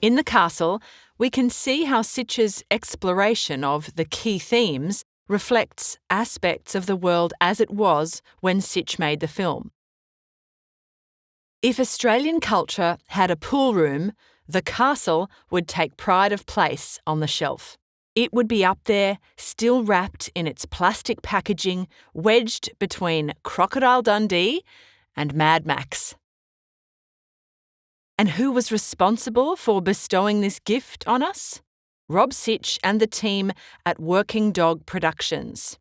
In the castle, we can see how Sitch's exploration of the key themes reflects aspects of the world as it was when Sitch made the film. If Australian culture had a pool room, the castle would take pride of place on the shelf. It would be up there, still wrapped in its plastic packaging, wedged between Crocodile Dundee and Mad Max. And who was responsible for bestowing this gift on us? Rob Sitch and the team at Working Dog Productions.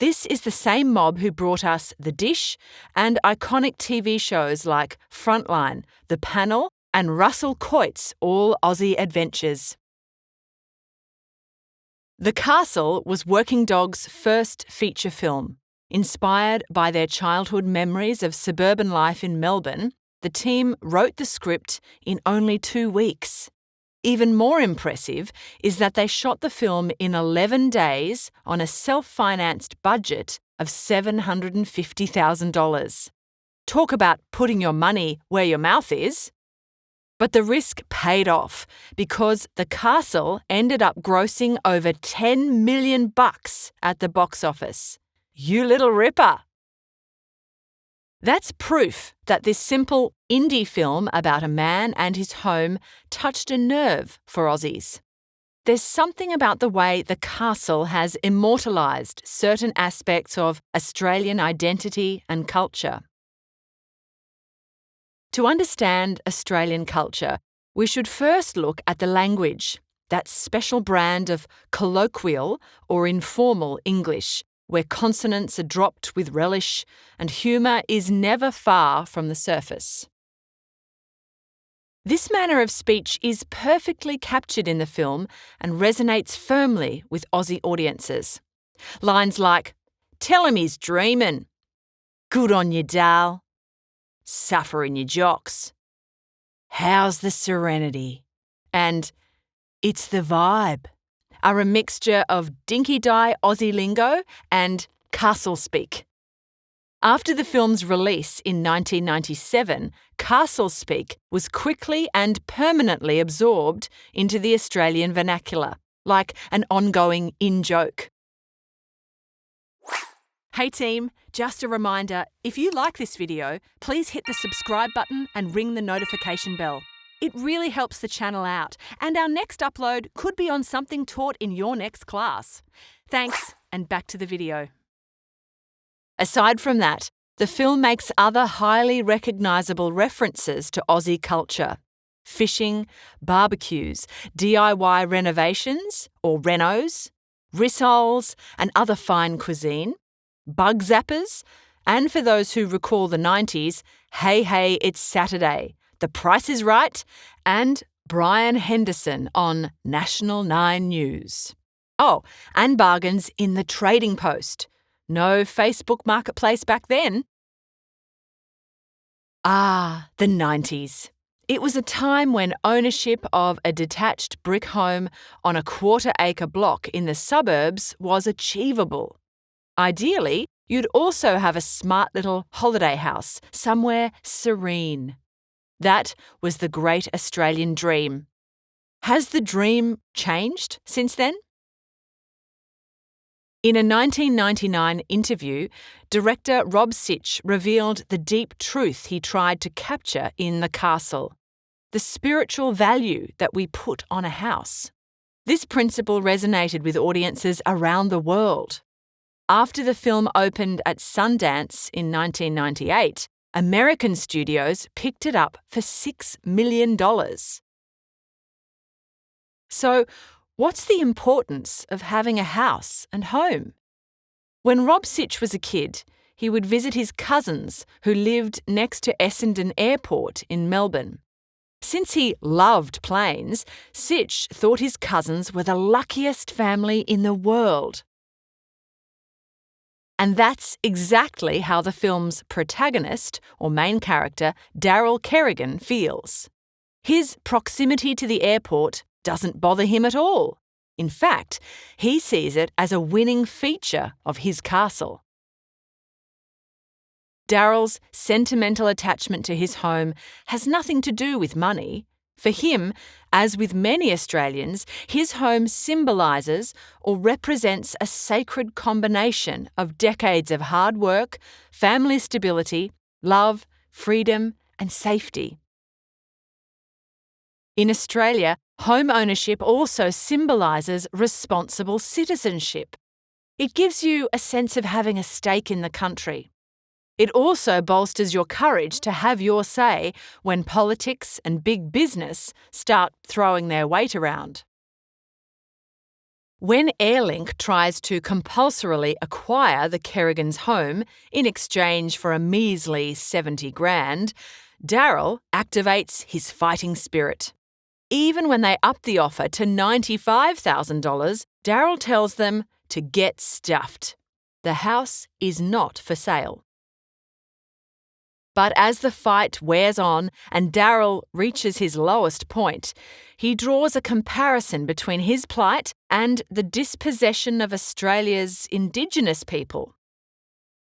This is the same mob who brought us The Dish and iconic TV shows like Frontline, The Panel, and Russell Coit's All Aussie Adventures. The Castle was Working Dog's first feature film. Inspired by their childhood memories of suburban life in Melbourne, the team wrote the script in only 2 weeks. Even more impressive is that they shot the film in 11 days on a self-financed budget of $750,000. Talk about putting your money where your mouth is. But the risk paid off because The Castle ended up grossing over $10 million at the box office. You little ripper! That's proof that this simple indie film about a man and his home touched a nerve for Aussies. There's something about the way The Castle has immortalised certain aspects of Australian identity and culture. To understand Australian culture, we should first look at the language, that special brand of colloquial or informal English, where consonants are dropped with relish and humour is never far from the surface. This manner of speech is perfectly captured in the film and resonates firmly with Aussie audiences. Lines like, "Tell him he's dreamin'," "Good on you, Dal," "Sufferin' your jocks," "How's the serenity," and "It's the vibe," are a mixture of dinky-die Aussie lingo and castle speak. After the film's release in 1997, castle speak was quickly and permanently absorbed into the Australian vernacular, like an ongoing in-joke. Hey team, just a reminder, if you like this video, please hit the subscribe button and ring the notification bell. It really helps the channel out, and our next upload could be on something taught in your next class. Thanks, and back to the video. Aside from that, the film makes other highly recognisable references to Aussie culture. Fishing, barbecues, DIY renovations, or renos, rissoles and other fine cuisine, bug zappers, and for those who recall the 90s, Hey Hey It's Saturday, The Price is Right, and Brian Henderson on National 9 News. Oh, and bargains in the Trading Post. No Facebook Marketplace back then. Ah, the 90s. It was a time when ownership of a detached brick home on a quarter-acre block in the suburbs was achievable. Ideally, you'd also have a smart little holiday house somewhere serene. That was the great Australian dream. Has the dream changed since then? In a 1999 interview, director Rob Sitch revealed the deep truth he tried to capture in The Castle, the spiritual value that we put on a house. This principle resonated with audiences around the world. After the film opened at Sundance in 1998, American studios picked it up for $6 million. So, what's the importance of having a house and home? When Rob Sitch was a kid, he would visit his cousins who lived next to Essendon Airport in Melbourne. Since he loved planes, Sitch thought his cousins were the luckiest family in the world. And that's exactly how the film's protagonist, or main character, Daryl Kerrigan, feels. His proximity to the airport doesn't bother him at all. In fact, he sees it as a winning feature of his castle. Daryl's sentimental attachment to his home has nothing to do with money. For him, as with many Australians, his home symbolises or represents a sacred combination of decades of hard work, family stability, love, freedom, and safety. In Australia, home ownership also symbolises responsible citizenship. It gives you a sense of having a stake in the country. It also bolsters your courage to have your say when politics and big business start throwing their weight around. When Airlink tries to compulsorily acquire the Kerrigans' home in exchange for a measly $70,000, Daryl activates his fighting spirit. Even when they up the offer to $95,000, Daryl tells them to get stuffed. The house is not for sale. But as the fight wears on and Daryl reaches his lowest point, he draws a comparison between his plight and the dispossession of Australia's Indigenous people.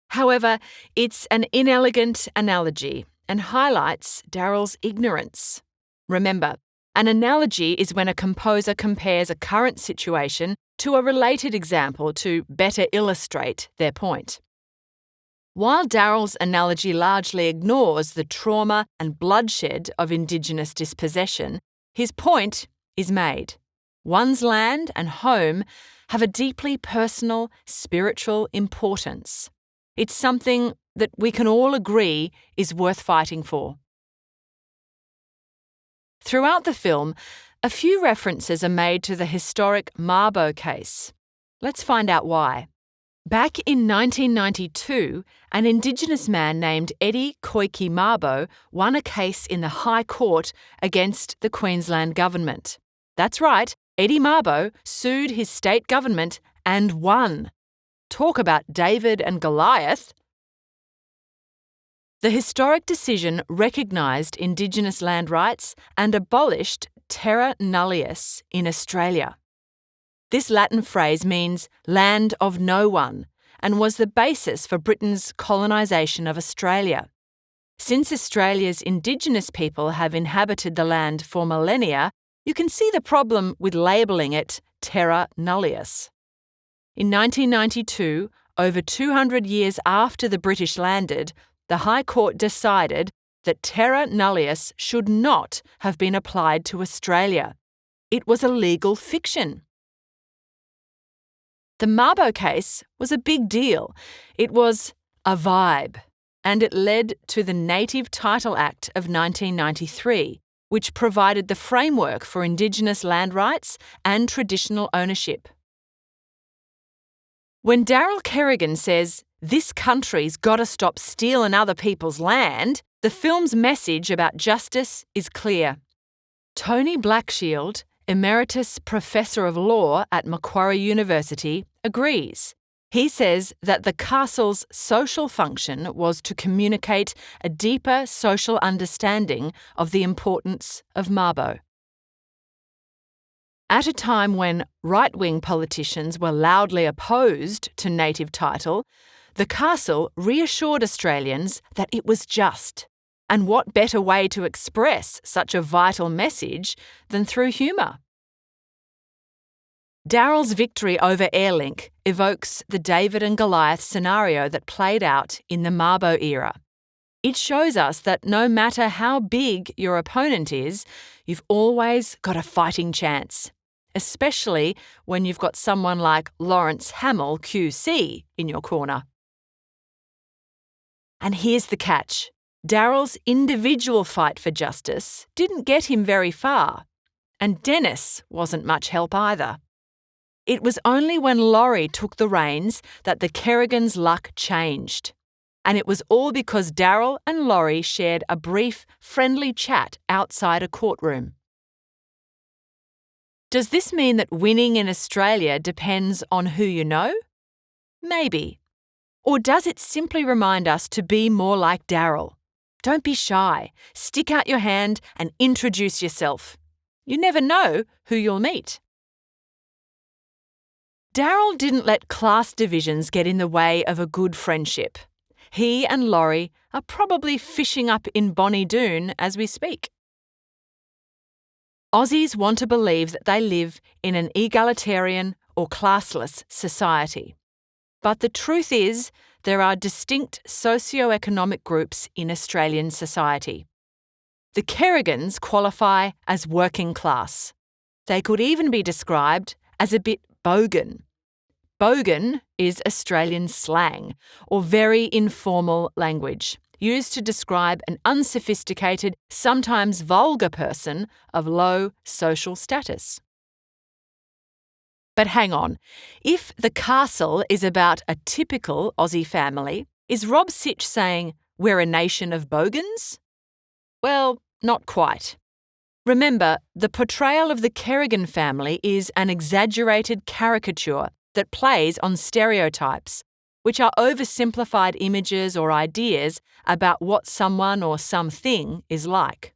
However, it's an inelegant analogy and highlights Daryl's ignorance. Remember, an analogy is when a composer compares a current situation to a related example to better illustrate their point. While Daryl's analogy largely ignores the trauma and bloodshed of Indigenous dispossession, his point is made. One's land and home have a deeply personal, spiritual importance. It's something that we can all agree is worth fighting for. Throughout the film, a few references are made to the historic Mabo case. Let's find out why. Back in 1992, an Indigenous man named Eddie Koiki Mabo won a case in the High Court against the Queensland government. That's right, Eddie Mabo sued his state government and won. Talk about David and Goliath. The historic decision recognised Indigenous land rights and abolished terra nullius in Australia. This Latin phrase means land of no one and was the basis for Britain's colonisation of Australia. Since Australia's Indigenous people have inhabited the land for millennia, you can see the problem with labelling it terra nullius. In 1992, over 200 years after the British landed, the High Court decided that terra nullius should not have been applied to Australia. It was a legal fiction. The Mabo case was a big deal. It was a vibe, and it led to the Native Title Act of 1993, which provided the framework for Indigenous land rights and traditional ownership. When Daryl Kerrigan says, "This country's gotta stop stealing other people's land," the film's message about justice is clear. Tony Blackshield, Emeritus Professor of Law at Macquarie University, agrees. He says that the castle's social function was to communicate a deeper social understanding of the importance of Mabo. At a time when right-wing politicians were loudly opposed to native title, the castle reassured Australians that it was just. And what better way to express such a vital message than through humour? Daryl's victory over Airlink evokes the David and Goliath scenario that played out in the Mabo era. It shows us that no matter how big your opponent is, you've always got a fighting chance, especially when you've got someone like Lawrence Hamill QC in your corner. And here's the catch. Daryl's individual fight for justice didn't get him very far, and Dennis wasn't much help either. It was only when Laurie took the reins that the Kerrigans' luck changed. And it was all because Daryl and Laurie shared a brief, friendly chat outside a courtroom. Does this mean that winning in Australia depends on who you know? Maybe. Or does it simply remind us to be more like Daryl? Don't be shy. Stick out your hand and introduce yourself. You never know who you'll meet. Daryl didn't let class divisions get in the way of a good friendship. He and Laurie are probably fishing up in Bonnie Doon as we speak. Aussies want to believe that they live in an egalitarian or classless society. But the truth is, there are distinct socio-economic groups in Australian society. The Kerrigans qualify as working class. They could even be described as a bit bogan. Bogan is Australian slang, or very informal language, used to describe an unsophisticated, sometimes vulgar person of low social status. But hang on, if The Castle is about a typical Aussie family, is Rob Sitch saying we're a nation of bogans? Well, not quite. Remember, the portrayal of the Kerrigan family is an exaggerated caricature that plays on stereotypes, which are oversimplified images or ideas about what someone or something is like.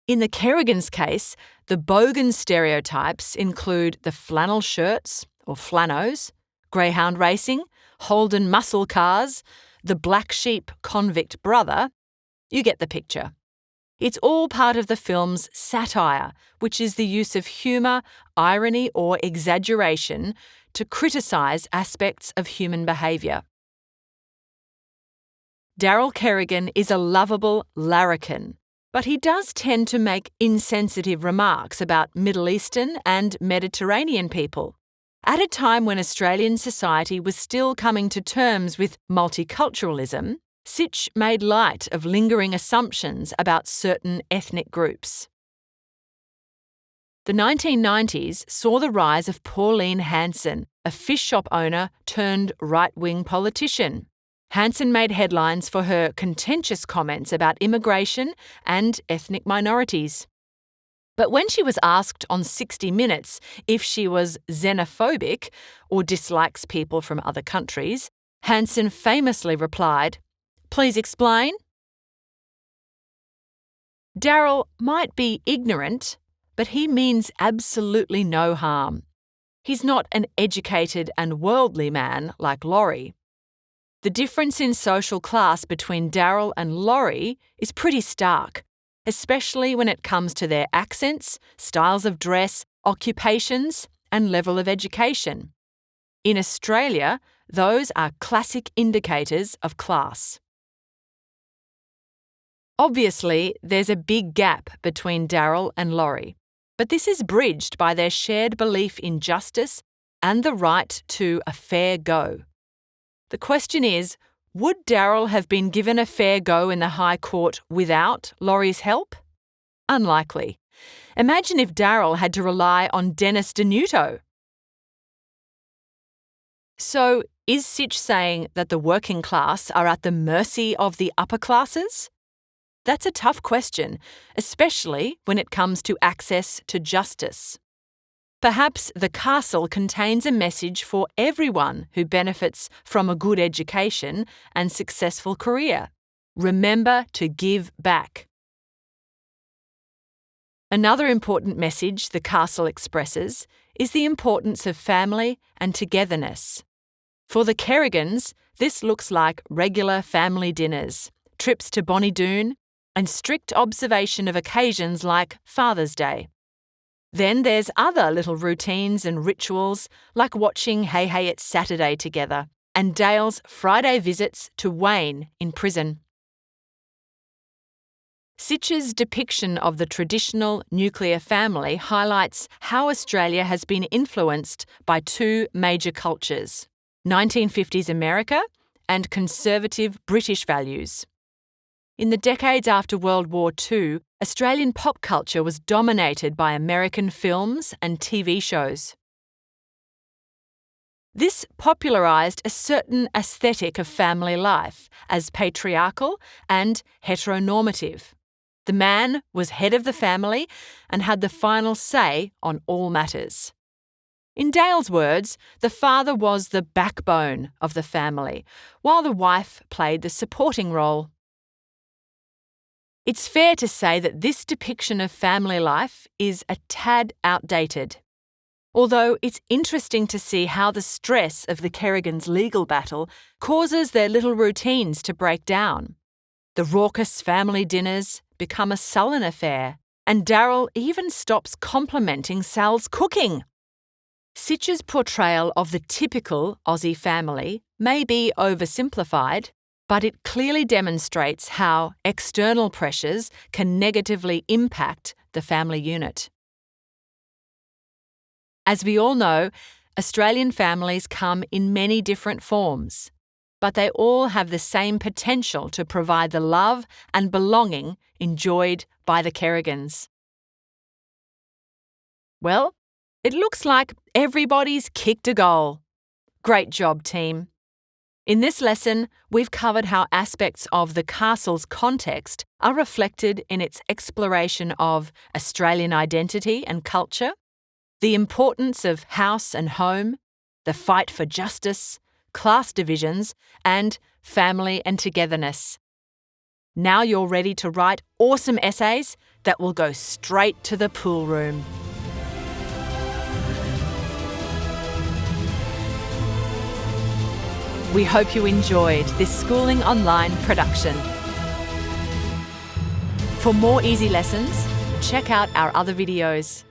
In the Kerrigans' case, the bogan stereotypes include the flannel shirts, or flannos, greyhound racing, Holden muscle cars, the black sheep convict brother. You get the picture. It's all part of the film's satire, which is the use of humour, irony or exaggeration to criticise aspects of human behaviour. Daryl Kerrigan is a lovable larrikin, but he does tend to make insensitive remarks about Middle Eastern and Mediterranean people, at a time when Australian society was still coming to terms with multiculturalism. Sitch made light of lingering assumptions about certain ethnic groups. The 1990s saw the rise of Pauline Hanson, a fish shop owner turned right-wing politician. Hanson made headlines for her contentious comments about immigration and ethnic minorities. But when she was asked on 60 Minutes if she was xenophobic or dislikes people from other countries, Hanson famously replied, "Please explain." Daryl might be ignorant, but he means absolutely no harm. He's not an educated and worldly man like Laurie. The difference in social class between Daryl and Laurie is pretty stark, especially when it comes to their accents, styles of dress, occupations, and level of education. In Australia, those are classic indicators of class. Obviously, there's a big gap between Daryl and Laurie, but this is bridged by their shared belief in justice and the right to a fair go. The question is, would Daryl have been given a fair go in the High Court without Laurie's help? Unlikely. Imagine if Daryl had to rely on Dennis Denuto. So, is Sitch saying that the working class are at the mercy of the upper classes? That's a tough question, especially when it comes to access to justice. Perhaps The Castle contains a message for everyone who benefits from a good education and successful career. Remember to give back. Another important message The Castle expresses is the importance of family and togetherness. For the Kerrigans, this looks like regular family dinners, trips to Bonnie Doon, and strict observation of occasions like Father's Day. Then there's other little routines and rituals like watching Hey Hey It's Saturday together and Dale's Friday visits to Wayne in prison. Sitch's depiction of the traditional nuclear family highlights how Australia has been influenced by two major cultures, 1950s America and conservative British values. In the decades after World War II, Australian pop culture was dominated by American films and TV shows. This popularised a certain aesthetic of family life as patriarchal and heteronormative. The man was head of the family and had the final say on all matters. In Dale's words, the father was the backbone of the family, while the wife played the supporting role. It's fair to say that this depiction of family life is a tad outdated. Although it's interesting to see how the stress of the Kerrigans' legal battle causes their little routines to break down. The raucous family dinners become a sullen affair, and Daryl even stops complimenting Sal's cooking. Sitch's portrayal of the typical Aussie family may be oversimplified, but it clearly demonstrates how external pressures can negatively impact the family unit. As we all know, Australian families come in many different forms, but they all have the same potential to provide the love and belonging enjoyed by the Kerrigans. Well, it looks like everybody's kicked a goal. Great job, team. In this lesson, we've covered how aspects of the castle's context are reflected in its exploration of Australian identity and culture, the importance of house and home, the fight for justice, class divisions, and family and togetherness. Now you're ready to write awesome essays that will go straight to the pool room. We hope you enjoyed this Schooling Online production. For more easy lessons, check out our other videos.